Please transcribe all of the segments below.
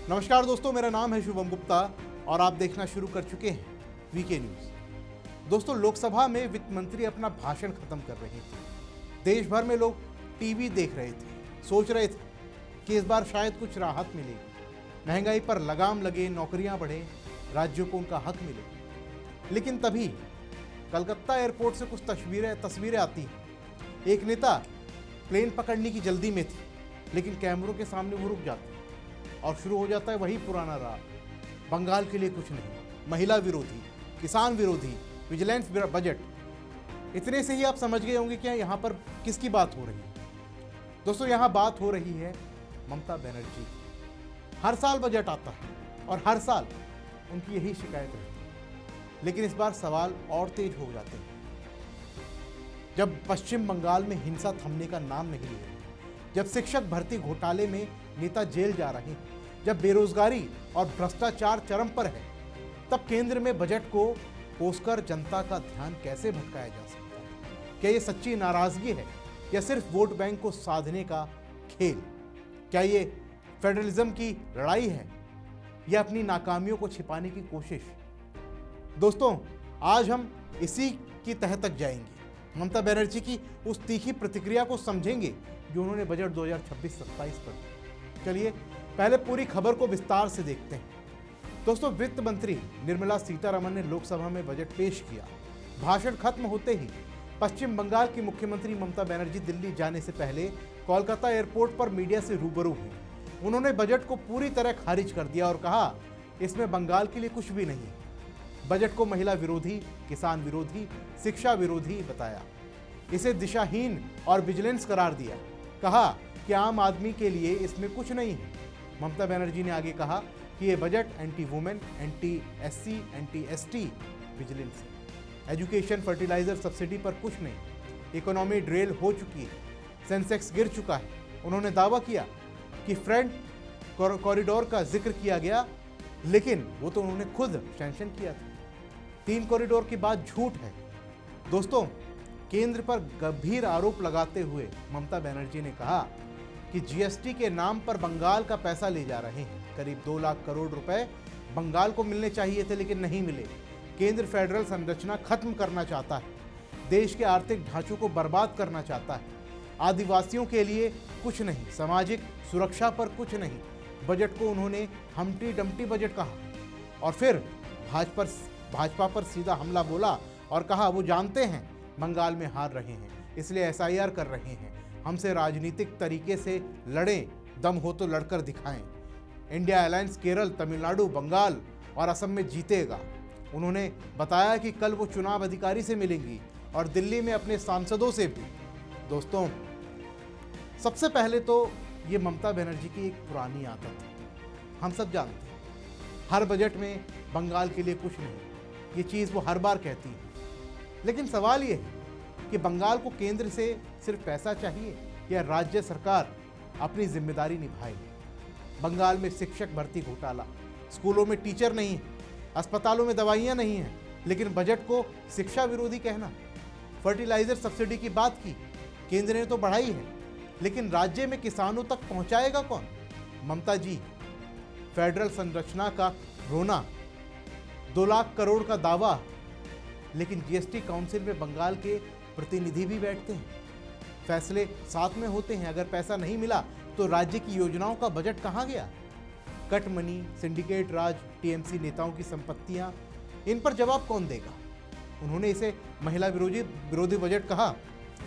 नमस्कार दोस्तों, मेरा नाम है शुभम गुप्ता और आप देखना शुरू कर चुके हैं वीके न्यूज। दोस्तों, लोकसभा में वित्त मंत्री अपना भाषण खत्म कर रहे थे। देश भर में लोग टीवी देख रहे थे, सोच रहे थे कि इस बार शायद कुछ राहत मिलेगी, महंगाई पर लगाम लगे, नौकरियां बढ़े, राज्यों को उनका हक मिले। लेकिन तभी कलकत्ता एयरपोर्ट से कुछ तस्वीरें आती हैं। एक नेता प्लेन पकड़ने की जल्दी में थी, लेकिन कैमरों के सामने वो रुक जाती और शुरू हो जाता है वही पुराना राग। बंगाल के लिए कुछ नहीं, महिला विरोधी, किसान विरोधी, विजिलेंस बजट। इतने से ही आप समझ गए होंगे कि यहाँ पर किसकी बात हो रही है। दोस्तों, यहाँ बात हो रही है ममता बनर्जी की। हर साल बजट आता है और हर साल उनकी यही शिकायत रहती है, लेकिन इस बार सवाल और तेज हो जाते हैं। जब पश्चिम बंगाल में हिंसा थमने का नाम नहीं ले रही, जब शिक्षक भर्ती घोटाले में नेता जेल जा रहे हैं, जब बेरोजगारी और भ्रष्टाचार चरम पर है, तब केंद्र में बजट को पोसकर जनता का ध्यान कैसे भटकाया जा सकता है? क्या ये सच्ची नाराजगी है या सिर्फ वोट बैंक को साधने का खेल? क्या ये फेडरलिज्म की लड़ाई है या अपनी नाकामियों को छिपाने की कोशिश? दोस्तों, आज हम इसी की तह तक जाएंगे, ममता बनर्जी की उस तीखी प्रतिक्रिया को समझेंगे जो उन्होंने बजट 2026-27 पर दी। चलिए पहले पूरी खबर को विस्तार से देखते हैं। दोस्तों, वित्त मंत्री निर्मला सीतारमण ने लोकसभा में बजट पेश किया। भाषण खत्म होते ही पश्चिम बंगाल की मुख्यमंत्री ममता बनर्जी दिल्ली जाने से पहले कोलकाता एयरपोर्ट पर मीडिया से रूबरू हुई। उन्होंने बजट को पूरी तरह खारिज कर दिया और कहा इसमें बंगाल के लिए कुछ भी नहीं। बजट को महिला विरोधी, किसान विरोधी, शिक्षा विरोधी बताया। इसे दिशाहीन और विजिलेंस करार दिया। कहा कि आम आदमी के लिए इसमें कुछ नहीं है। ममता बनर्जी ने आगे कहा कि यह budget anti women, anti SC, anti ST vigilance है। एजुकेशन, फर्टिलाइजर सब्सिडी पर कुछ नहीं। इकोनॉमी ड्रेल हो चुकी है, सेंसेक्स गिर चुका है। उन्होंने दावा किया कि फ्रंट कॉरिडोर का जिक्र किया गया, लेकिन वो तो उन्होंने खुद सैंक्शन किया था। 3 कॉरिडोर की बात झूठ है। दोस्तों, केंद्र पर गंभीर आरोप लगाते हुए ममता बनर्जी ने कहा कि जीएसटी के नाम पर बंगाल का पैसा ले जा रहे हैं। करीब 2 लाख करोड़ रुपए बंगाल को मिलने चाहिए थे, लेकिन नहीं मिले। केंद्र फेडरल संरचना खत्म करना चाहता है, देश के आर्थिक ढांचों को बर्बाद करना चाहता है। आदिवासियों के लिए कुछ नहीं, सामाजिक सुरक्षा पर कुछ नहीं। बजट को उन्होंने हम्टी डम्टी बजट कहा और फिर भाजपा पर सीधा हमला बोला और कहा वो जानते हैं बंगाल में हार रहे हैं, इसलिए एसआईआर कर रहे हैं। हमसे राजनीतिक तरीके से लड़ें, दम हो तो लड़कर दिखाएं। इंडिया अलायंस केरल, तमिलनाडु, बंगाल और असम में जीतेगा। उन्होंने बताया कि कल वो चुनाव अधिकारी से मिलेंगी और दिल्ली में अपने सांसदों से भी। दोस्तों, सबसे पहले तो ये ममता बनर्जी की एक पुरानी आदत है। हम सब जानते हैं, हर बजट में बंगाल के लिए कुछ नहीं, ये चीज़ वो हर बार कहती है। लेकिन सवाल ये है कि बंगाल को केंद्र से सिर्फ पैसा चाहिए या राज्य सरकार अपनी जिम्मेदारी निभाएगी? बंगाल में शिक्षक भर्ती घोटाला, स्कूलों में टीचर नहीं है, अस्पतालों में दवाइयाँ नहीं हैं, लेकिन बजट को शिक्षा विरोधी कहना। फर्टिलाइजर सब्सिडी की बात की, केंद्र ने तो बढ़ाई है, लेकिन राज्य में किसानों तक पहुँचाएगा कौन? ममता जी। फेडरल संरचना का रोना, 2 लाख करोड़ का दावा, लेकिन जीएसटी काउंसिल में बंगाल के प्रतिनिधि भी बैठते हैं, फैसले साथ में होते हैं। अगर पैसा नहीं मिला तो राज्य की योजनाओं का बजट कहाँ गया? कट मनी, सिंडिकेट राज, टीएमसी नेताओं की संपत्तियां, इन पर जवाब कौन देगा? उन्होंने इसे महिला विरोधी बजट कहा।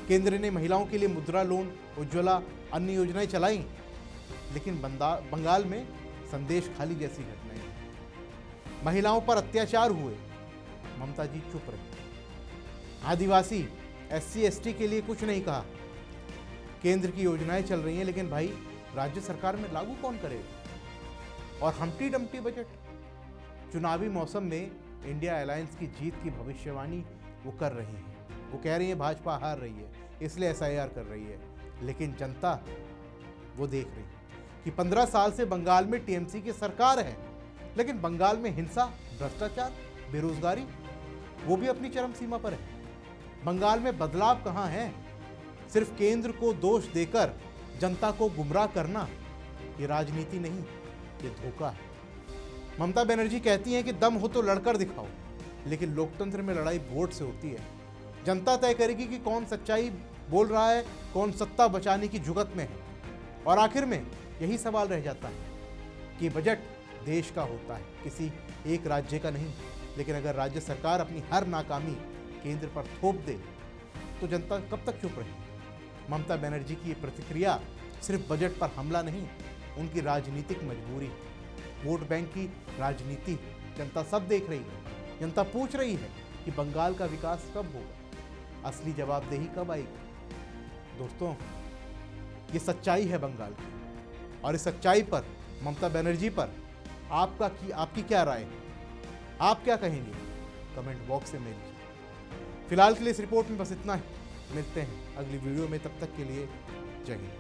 केंद्र ने महिलाओं के लिए मुद्रा लोन, उज्ज्वला, अन्य योजनाएं चलाई, लेकिन बंगाल में संदेश खाली जैसी घटनाएं। महिलाओं पर अत्याचार हुए, ममता जी चुप रही। आदिवासी, एससी एसटी के लिए कुछ नहीं कहा। केंद्र की योजनाएं चल रही हैं, लेकिन भाई राज्य सरकार में लागू कौन करेगा? और हम्टी डम्टी बजट। चुनावी मौसम में इंडिया अलायंस की जीत की भविष्यवाणी वो कर रही हैं। वो कह रही है भाजपा हार रही है, इसलिए एसआईआर कर रही है। लेकिन जनता वो देख रही है कि 15 साल से बंगाल में टीएमसी की सरकार है, लेकिन बंगाल में हिंसा, भ्रष्टाचार, बेरोजगारी वो भी अपनी चरम सीमा पर है। बंगाल में बदलाव कहाँ है? सिर्फ केंद्र को दोष देकर जनता को गुमराह करना, ये राजनीति नहीं, ये धोखा है। ममता बनर्जी कहती हैं कि दम हो तो लड़कर दिखाओ, लेकिन लोकतंत्र में लड़ाई वोट से होती है। जनता तय करेगी कि कौन सच्चाई बोल रहा है, कौन सत्ता बचाने की जुगत में है। और आखिर में यही सवाल रह जाता है कि बजट देश का होता है, किसी एक राज्य का नहीं। लेकिन अगर राज्य सरकार अपनी हर नाकामी केंद्र पर थोप दे तो जनता कब तक चुप रहेगी। ममता बनर्जी की ये प्रतिक्रिया सिर्फ बजट पर हमला नहीं, उनकी राजनीतिक मजबूरी, वोट बैंक की राजनीति। जनता सब देख रही है, जनता पूछ रही है कि बंगाल का विकास कब होगा, असली जवाबदेही कब आएगी। दोस्तों, ये सच्चाई है बंगाल की, और इस सच्चाई पर, ममता बनर्जी पर आपकी क्या राय है? आप क्या कहेंगे? कमेंट बॉक्स में मिलिए। फिलहाल के लिए इस रिपोर्ट में बस इतना ही। मिलते हैं अगली वीडियो में, तब तक के लिए जय हिंद।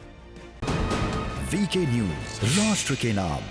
वीके न्यूज, राष्ट्र के नाम।